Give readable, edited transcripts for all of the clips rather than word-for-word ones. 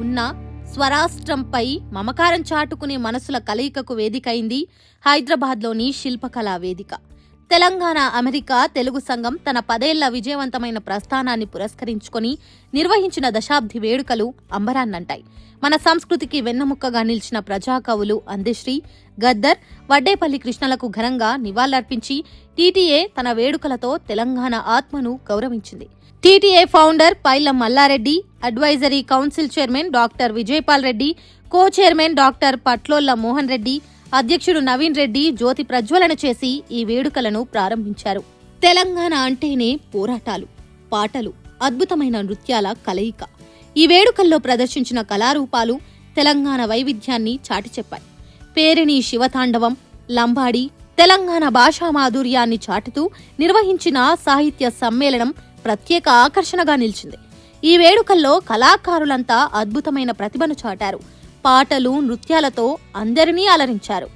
ఉన్న స్వరాష్ట్రంపై మమకారం చాటుకునే మనసుల కలయికకు వేదికైంది హైదరాబాద్లోని శిల్పకళా వేదిక. తెలంగాణ అమెరికా తెలుగు సంఘం తన 10 ఏళ్ల విజయవంతమైన ప్రస్థానాన్ని పురస్కరించుకొని నిర్వహించిన దశాబ్ది వేడుకలు అంబరాన్నంటాయి. మన సంస్కృతికి వెన్నెముక్కగా నిలిచిన ప్రజాకవులు అందెశ్రీ, గద్దర్, వడ్డేపల్లి కృష్ణలకు ఘనంగా నివాళులర్పించి టీటీఏ తన వేడుకలతో తెలంగాణ ఆత్మను గౌరవించింది. TTA founder Paila Mallareddy, advisory council chairman doctor Vijayapal Reddy, co chairman doctor Patlolla Mohan Reddy, అధ్యక్షుడు నవీన్ రెడ్డి జ్యోతి ప్రజ్వలన చేసి ఈ వేడుకలను ప్రారంభించారు. తెలంగాణ అంటేనే పోరాటాలు, పాటలు, అద్భుతమైన నృత్యాల కలయిక. ఈ వేడుకల్లో ప్రదర్శించిన కళారూపాలు తెలంగాణ వైవిధ్యాన్ని చాటి చెప్పాయి. పేరిణి శివతాండవం, లంబాడి, తెలంగాణ భాషా మాధుర్యాన్ని చాటుతూ నిర్వహించిన సాహిత్య సమ్మేళనం ప్రత్యేక ఆకర్షణగా నిలిచింది. ఈ వేడుకల్లో కళాకారులంతా అద్భుతమైన ప్రతిభను చాటారు. పాటలు, నృత్యాలతో అందరినీ అలరించారు.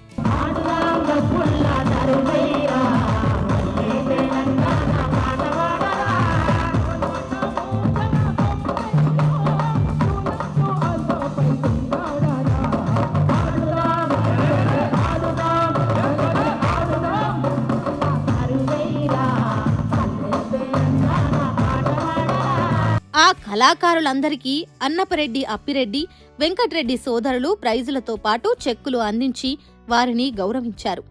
ఆ కళాకారులందరికీ అన్నపరెడ్డి అప్పిరెడ్డి, వెంకట్రెడ్డి సోదరులు ప్రైజులతో పాటు చెక్కులు అందించి వారిని గౌరవించారు.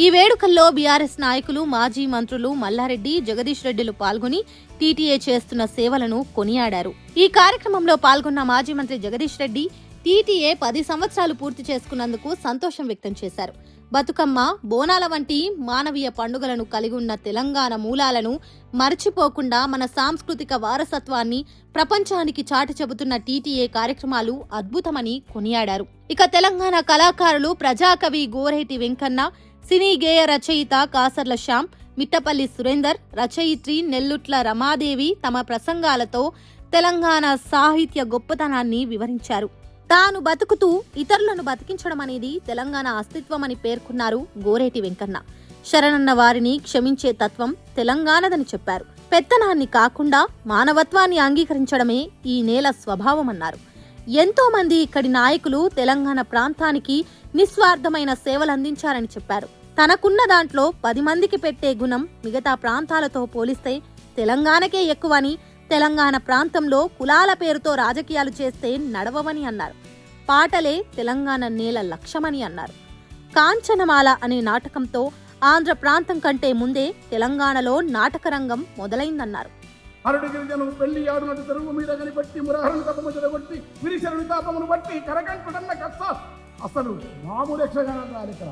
ఈ వేడుకల్లో బీఆర్ఎస్ నాయకులు, మాజీ మంత్రులు మల్లారెడ్డి, జగదీష్ రెడ్డిలు పాల్గొని టీటీఏ చేస్తున్న సేవలను కొనియాడారు. ఈ కార్యక్రమంలో పాల్గొన్న మాజీ మంత్రి జగదీష్ రెడ్డి టీటీఏ 10 సంవత్సరాలు పూర్తి చేసుకున్నందుకు సంతోషం వ్యక్తం చేశారు. బతుకమ్మ, బోనాల వంటి మానవీయ పండుగలను కలిగి ఉన్న తెలంగాణ మూలాలను మరచిపోకుండా మన సాంస్కృతిక వారసత్వాన్ని ప్రపంచానికి చాటి చెబుతున్న టీటీఏ కార్యక్రమాలు అద్భుతమని కొనియాడారు. ఇక తెలంగాణ కళాకారులు ప్రజాకవి గోరేటి వెంకన్న, సినీ గేయ రచయిత కాసర్ల శ్యామ్, మిట్టపల్లి సురేందర్, రచయిత్రి నెల్లుట్ల రమాదేవి తమ ప్రసంగాలతో తెలంగాణ సాహిత్య గొప్పతనాన్ని వివరించారు. తాను బతుకుతూ ఇతరులను బతికించడం అనేది తెలంగాణ అస్తిత్వమని పేర్కొన్నారు గోరేటి వెంకన్న. శరణన్న వారిని క్షమించే తత్వం తెలంగాణదని చెప్పారు. పెత్తనాన్ని కాకుండా మానవత్వాన్ని అంగీకరించడమే ఈ నేల స్వభావమన్నారు. ఎంతో మంది ఇక్కడి నాయకులు తెలంగాణ ప్రాంతానికి నిస్వార్థమైన సేవలందించారని చెప్పారు. తనకున్న దాంట్లో 10 మందికి పెట్టే గుణం మిగతా ప్రాంతాలతో పోలిస్తే తెలంగాణకే ఎక్కువని, తెలంగాణ ప్రాంతంలో కులాల పేరుతో రాజకీయాలు చేస్తే నడవవని అన్నారు. పాటలే తెలంగాణ నేల లక్ష్యమని అన్నారు. కాంచనమాల అనే నాటకంతో ఆంధ్ర ప్రాంతం కంటే ముందే తెలంగాణలో నాటక రంగం మొదలైందన్నారు. అరుడు గిరిజను పెళ్లి ఆడునట్టు తెరుగు మీద కనిపట్టి మురాహరణ తపము చెదగొట్టి విరిశరుని తాపమును బట్టి కరకంటుడన్న కథ అసలు మామూలు యక్షగానం రాలి. ఇక్కడ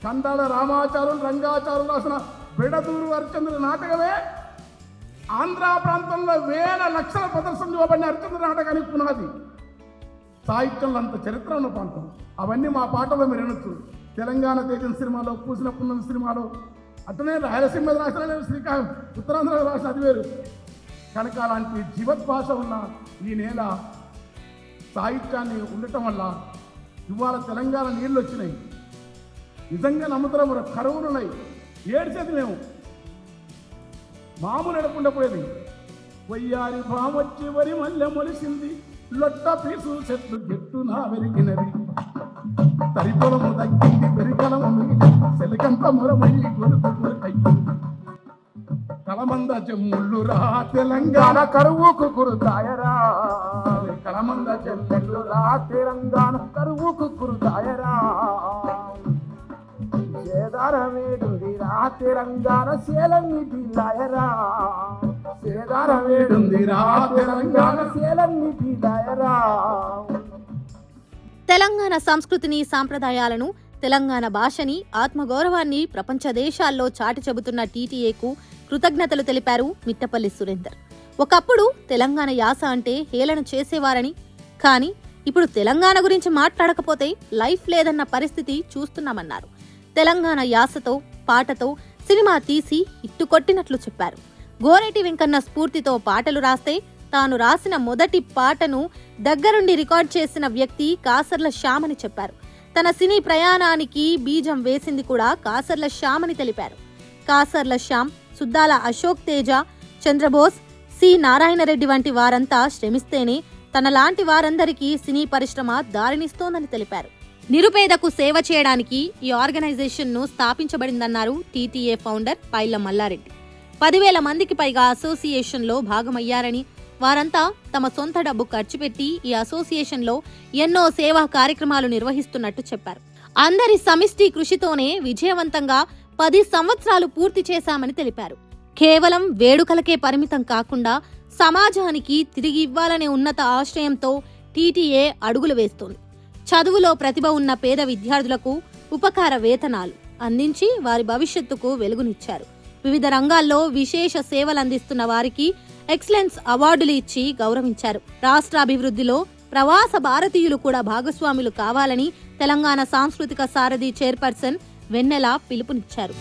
కందాల రామాచారం, రంగాచారం రాసిన బెడదూరు హరిశ్చంద్రుల నాటకమే ఆంధ్ర ప్రాంతంలో వేల లక్షల ప్రదర్శన ఇవ్వబడిన హరిశ్చంద్ర నాటకానికి పునాది. సాహిత్యంలో అంత చరిత్ర ఉన్న ప్రాంతం. అవన్నీ మా పాటలో మీరు వినొచ్చు. తెలంగాణ తేజం సినిమాలో, పూసిన పున్నం సినిమాలో, అట్లనే రాయలసీమ రాసిన శ్రీకాకుళం, ఉత్తరాంధ్ర రాసిన అది వేరు. కనుక అలాంటి జీవత్ భాష ఉన్న ఈ నేల సాహిత్యాన్ని ఉండటం వల్ల ఇవాళ తెలంగాణ నీళ్ళు వచ్చినాయి. నిజంగా నమ్ముతున్నాం. కరువులు ఉన్నాయి. ఏడ్చేది మేము మామూలు ఎడకుండా పోయేది. వయ్యారి భామొచ్చి వరి మల్లె మొలిసింది, లొట్ట పీసు చెట్లు గెట్టు నా వెరిగినవి, తరిపొలము తగ్గింది పెరికలము సెలకంత మురమై గొలుపు అయ్యి, కలమంద చెమ్ముళ్ళు రా తెలంగాణ కరువుకు కురుతాయరా, కలమంద చెమ్ముళ్ళు రా తెలంగాణ కరువుకు కురుతాయరా, సేదారమేడుంది రా తెలంగాణ సేలన్ని పిల్లాయరా, సేదారమేడుంది రా తెలంగాణ సేలన్ని పిల్లాయరా. తెలంగాణ సంస్కృతిని, సాంప్రదాయాలను, తెలంగాణ భాషని, ఆత్మగౌరవాన్ని ప్రపంచ దేశాల్లో చాటి చెబుతున్న టీటీఏకు కృతజ్ఞతలు తెలిపారు మిట్టపల్లి సురేందర్. ఒకప్పుడు తెలంగాణ యాస అంటే హేళన చేసేవారని, కానీ ఇప్పుడు తెలంగాణ గురించి మాట్లాడకపోతే లైఫ్ లేదన్న పరిస్థితి చూస్తున్నామన్నారు. తెలంగాణ యాసతో, పాటతో సినిమా తీసి ఇట్టుకొట్టినట్లు చెప్పారు. గోరేటి వెంకన్న స్ఫూర్తితో పాటలు రాస్తే తాను రాసిన మొదటి పాటను దగ్గరుండి రికార్డ్ చేసిన వ్యక్తి కాసర్ల శ్యామ్ అని చెప్పారు. తన సినీ ప్రయాణానికి బీజం వేసింది కూడా కాసర్ల శ్యామ్ అని తెలిపారు. కాసర్ల శ్యామ్, సుద్దాల అశోక్ తేజ, చంద్రబోస్, సి నారాయణరెడ్డి వంటి వారంతా శ్రమిస్తేనే తనలాంటి వారందరికీ సినీ పరిశ్రమ దారినిస్తోందని తెలిపారు. నిరుపేదకు సేవ చేయడానికి ఈ ఆర్గనైజేషన్ ను స్థాపించబడిందన్నారు టీటీఏ ఫౌండర్ పైళ్ల మల్లారెడ్డి. 10,000 మందికి పైగా అసోసియేషన్ లో భాగమయ్యారని, వారంతా తమ సొంత డబ్బు ఖర్చు పెట్టి ఈ అసోసియేషన్ లో ఎన్నో సేవా కార్యక్రమాలు నిర్వహిస్తున్నట్టు చెప్పారు. అందరి సమిష్టి కృషితోనే విజయవంతంగా 10 సంవత్సరాలు పూర్తి చేశామని తెలిపారు. కేవలం వేడుకలకే పరిమితం కాకుండా సమాజానికి తిరిగి ఇవ్వాలనే ఉన్నత ఆశయంతో టీటీఏ అడుగులు వేస్తోంది. చదువులో ప్రతిభ ఉన్న పేద విద్యార్థులకు ఉపకార వేతనాలు అందించి వారి భవిష్యత్తుకు వెలుగునిచ్చారు. వివిధ రంగాల్లో విశేష సేవలందిస్తున్న వారికి ఎక్సలెన్స్ అవార్డులు ఇచ్చి గౌరవించారు. రాష్ట్ర అభివృద్ధిలో ప్రవాస భారతీయులు కూడా భాగస్వాములు కావాలని తెలంగాణ సాంస్కృతిక సారథి చైర్పర్సన్ వెన్నెల పిలుపునిచ్చారు.